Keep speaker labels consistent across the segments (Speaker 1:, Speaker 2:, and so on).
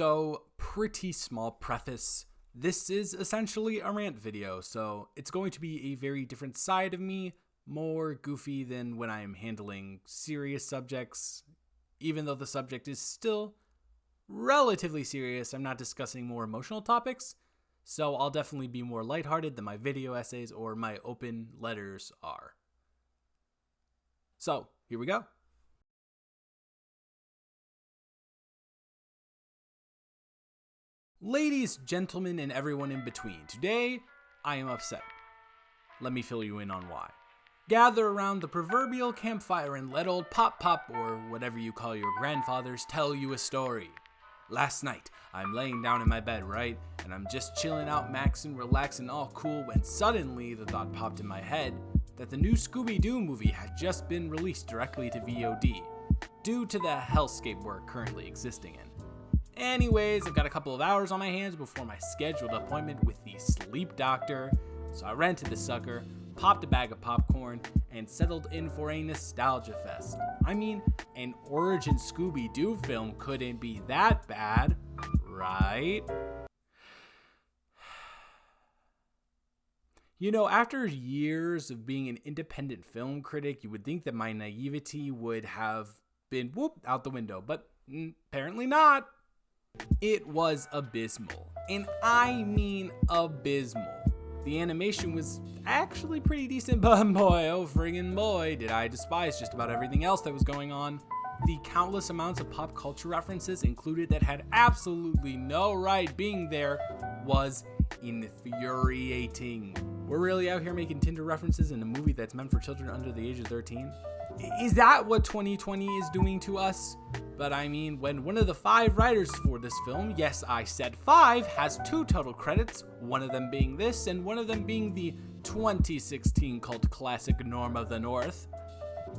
Speaker 1: So, pretty small preface. This is essentially a rant video, so it's going to be a very different side of me, more goofy than when I am handling serious subjects. Even though the subject is still relatively serious, I'm not discussing more emotional topics, so I'll definitely be more lighthearted than my video essays or my open letters are. So, here we go. Ladies, gentlemen, and everyone in between, today I am upset. Let me fill you in on why. Gather around the proverbial campfire and let old Pop, or whatever you call your grandfathers, tell you a story. Last night, I'm laying down in my bed, right? And I'm just chilling out, maxing, relaxing, all cool, when suddenly the thought popped in my head that the new Scooby-Doo movie had just been released directly to VOD, due to the hellscape we're currently existing in. Anyways, I've got a couple of hours on my hands before my scheduled appointment with the sleep doctor, so I rented the sucker, popped a bag of popcorn, and settled in for a nostalgia fest. I mean, an origin Scooby-Doo film couldn't be that bad, right? You know, after years of being an independent film critic, you would think that my naivety would have been out the window, but apparently not. It was abysmal, and I mean abysmal. The animation was actually pretty decent, but boy, oh friggin' boy, did I despise just about everything else that was going on. The countless amounts of pop culture references included that had absolutely no right being there was infuriating. We're really out here making Tinder references in a movie that's meant for children under the age of 13? Is that what 2020 is doing to us? But I mean, when one of the 5 writers for this film, yes, I said 5, has 2 total credits, one of them being this and one of them being the 2016 cult classic Norm of the North,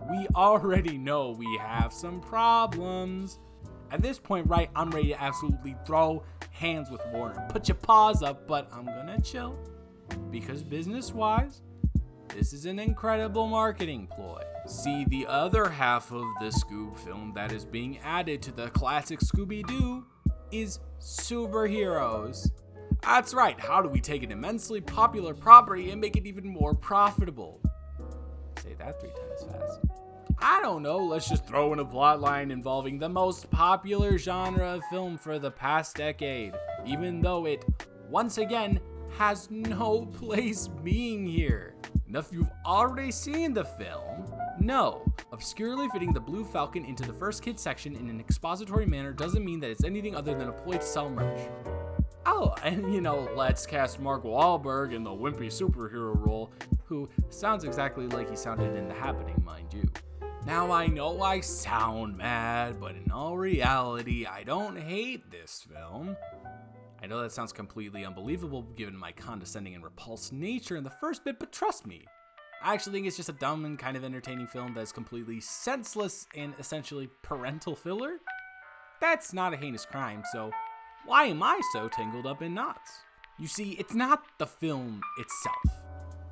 Speaker 1: we already know we have some problems. At this point, right, I'm ready to absolutely throw hands with Warner. Put your paws up, but I'm gonna chill. Because business-wise, this is an incredible marketing ploy. See, the other half of the Scoob film that is being added to the classic Scooby-Doo is superheroes. That's right, how do we take an immensely popular property and make it even more profitable? Say that 3 times fast. I don't know, let's just throw in a plotline involving the most popular genre of film for the past decade, even though it, once again, has no place being here. And if you've already seen the film, no, obscurely fitting the Blue Falcon into the first kid section in an expository manner doesn't mean that it's anything other than a ploy to sell merch. Oh, and let's cast Mark Wahlberg in the wimpy superhero role, who sounds exactly like he sounded in The Happening, mind you. Now I know I sound mad, but in all reality, I don't hate this film. I know that sounds completely unbelievable given my condescending and repulsed nature in the first bit, but trust me, I actually think it's just a dumb and kind of entertaining film that's completely senseless and essentially parental filler. That's not a heinous crime, so why am I so tangled up in knots? You see, it's not the film itself.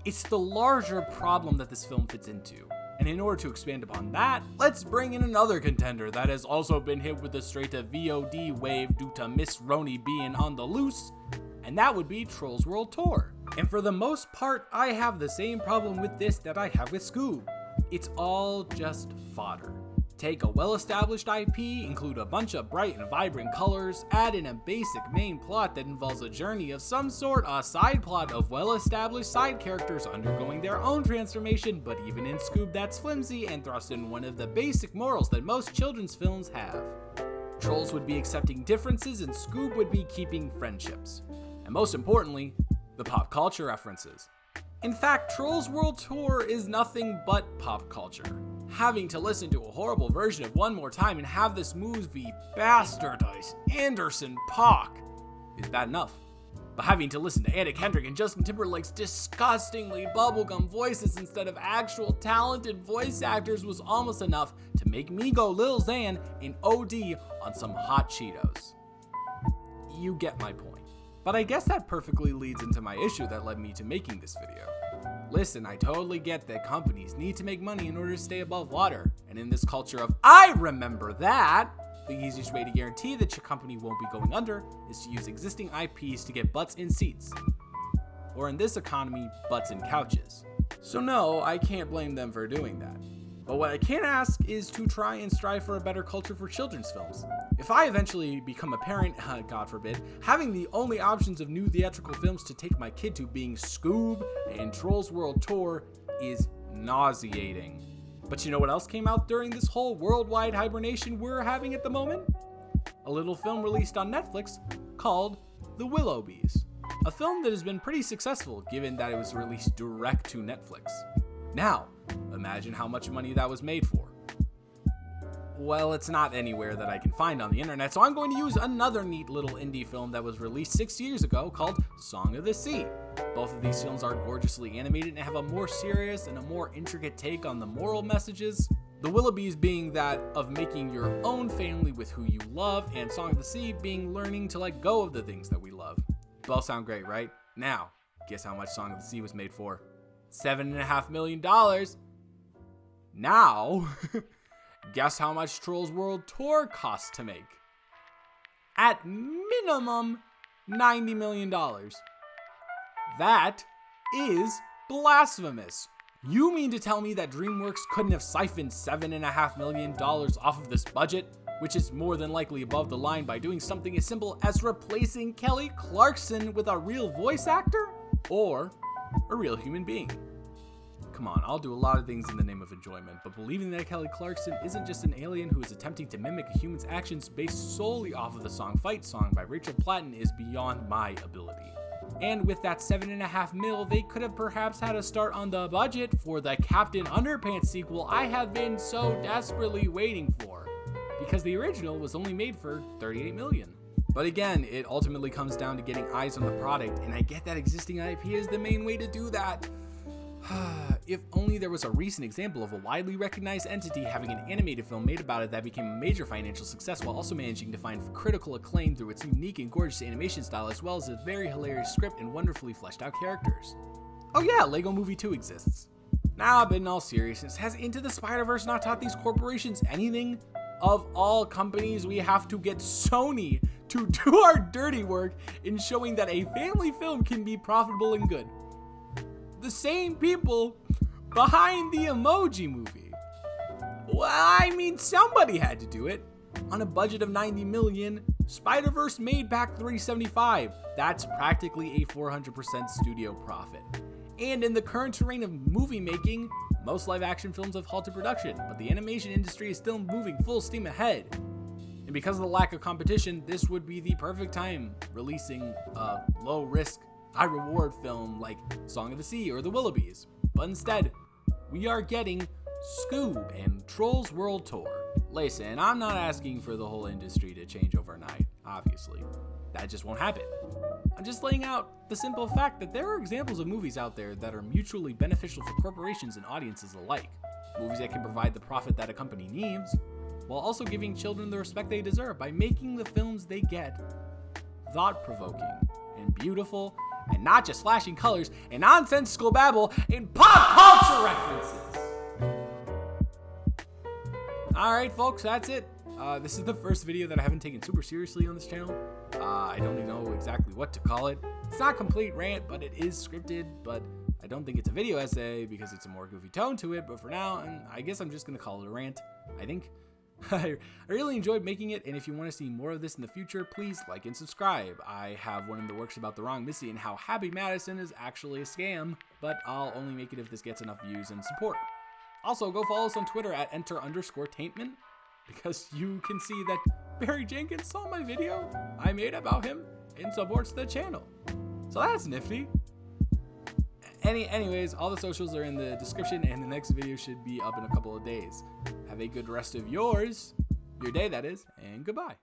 Speaker 1: It's the larger problem that this film fits into. And in order to expand upon that, let's bring in another contender that has also been hit with the straight-to-VOD wave due to Miss Roni being on the loose, and that would be Trolls World Tour. And for the most part, I have the same problem with this that I have with Scoob. It's all just fodder. Take a well-established IP, include a bunch of bright and vibrant colors, add in a basic main plot that involves a journey of some sort, a side plot of well-established side characters undergoing their own transformation, but even in Scoob that's flimsy, and thrust in one of the basic morals that most children's films have. Trolls would be accepting differences and Scoob would be keeping friendships. And most importantly, the pop culture references. In fact, Trolls World Tour is nothing but pop culture. Having to listen to a horrible version of One More Time and have this movie bastardize Anderson .Paak is bad enough. But having to listen to Anna Kendrick and Justin Timberlake's disgustingly bubblegum voices instead of actual talented voice actors was almost enough to make me go Lil Xan and OD on some hot Cheetos. You get my point. But I guess that perfectly leads into my issue that led me to making this video. Listen, I totally get that companies need to make money in order to stay above water, and in this culture of I remember that, The easiest way to guarantee that your company won't be going under is to use existing IPs to get butts in seats. Or in this economy, butts in couches. So no, I can't blame them for doing that. But what I can ask is to try and strive for a better culture for children's films. If I eventually become a parent, God forbid, having the only options of new theatrical films to take my kid to being Scoob and Trolls World Tour is nauseating. But you know what else came out during this whole worldwide hibernation we're having at the moment? A little film released on Netflix called The Willoughbys. A film that has been pretty successful given that it was released direct to Netflix. Now, imagine how much money that was made for. Well, it's not anywhere that I can find on the internet, so I'm going to use another neat little indie film that was released 6 years ago called Song of the Sea. Both of these films are gorgeously animated and have a more serious and a more intricate take on the moral messages. The Willoughbys being that of making your own family with who you love, and Song of the Sea being learning to let go of the things that we love. Both sound great, right? Now, guess how much Song of the Sea was made for? $7.5 million. Now, guess how much Trolls World Tour cost to make? At minimum, $90 million. That is blasphemous. You mean to tell me that DreamWorks couldn't have siphoned $7.5 million off of this budget, which is more than likely above the line, by doing something as simple as replacing Kelly Clarkson with a real voice actor? Or a real human being? Come on, I'll do a lot of things in the name of enjoyment, but believing that Kelly Clarkson isn't just an alien who is attempting to mimic a human's actions based solely off of the song Fight Song by Rachel Platten is beyond my ability. And with that $7.5 million, they could have perhaps had a start on the budget for the Captain Underpants sequel I have been so desperately waiting for, because the original was only made for $38 million. But again, it ultimately comes down to getting eyes on the product, and I get that existing IP is the main way to do that. If only there was a recent example of a widely recognized entity having an animated film made about it that became a major financial success while also managing to find critical acclaim through its unique and gorgeous animation style, as well as a very hilarious script and wonderfully fleshed out characters. Oh yeah, Lego Movie 2 exists. Nah, but in all seriousness, has Into the Spider-Verse not taught these corporations anything? Of all companies, we have to get Sony to do our dirty work in showing that a family film can be profitable and good. The same people behind the Emoji Movie. Well, I mean, somebody had to do it. On a budget of $90 million, Spider-Verse made back $375. That's practically a 400% studio profit. And in the current terrain of movie making, most live action films have halted production, but the animation industry is still moving full steam ahead. And because of the lack of competition, this would be the perfect time releasing a low risk, high reward film like Song of the Sea or The Willoughbys. But instead, we are getting Scoob and Trolls World Tour. Listen, I'm not asking for the whole industry to change overnight, obviously. That just won't happen. I'm just laying out the simple fact that there are examples of movies out there that are mutually beneficial for corporations and audiences alike. Movies that can provide the profit that a company needs, while also giving children the respect they deserve by making the films they get thought-provoking and beautiful, and not just flashing colors and nonsensical babble and pop culture references. Alright folks, that's it. This is the first video that I haven't taken super seriously on this channel. I don't even know exactly what to call it. It's not a complete rant, but it is scripted, but I don't think it's a video essay because it's a more goofy tone to it. But for now, I guess I'm just gonna call it a rant, I think. I really enjoyed making it, and if you want to see more of this in the future, please like and subscribe. I have one in the works about the wrong Missy and how Happy Madison is actually a scam, but I'll only make it if this gets enough views and support. Also, go follow us on Twitter at enter_taintment, because you can see that Barry Jenkins saw my video I made about him and supports the channel. So that's nifty. Anyways, all the socials are in the description, and the next video should be up in a couple of days. Have a good rest of your day, that is, and goodbye.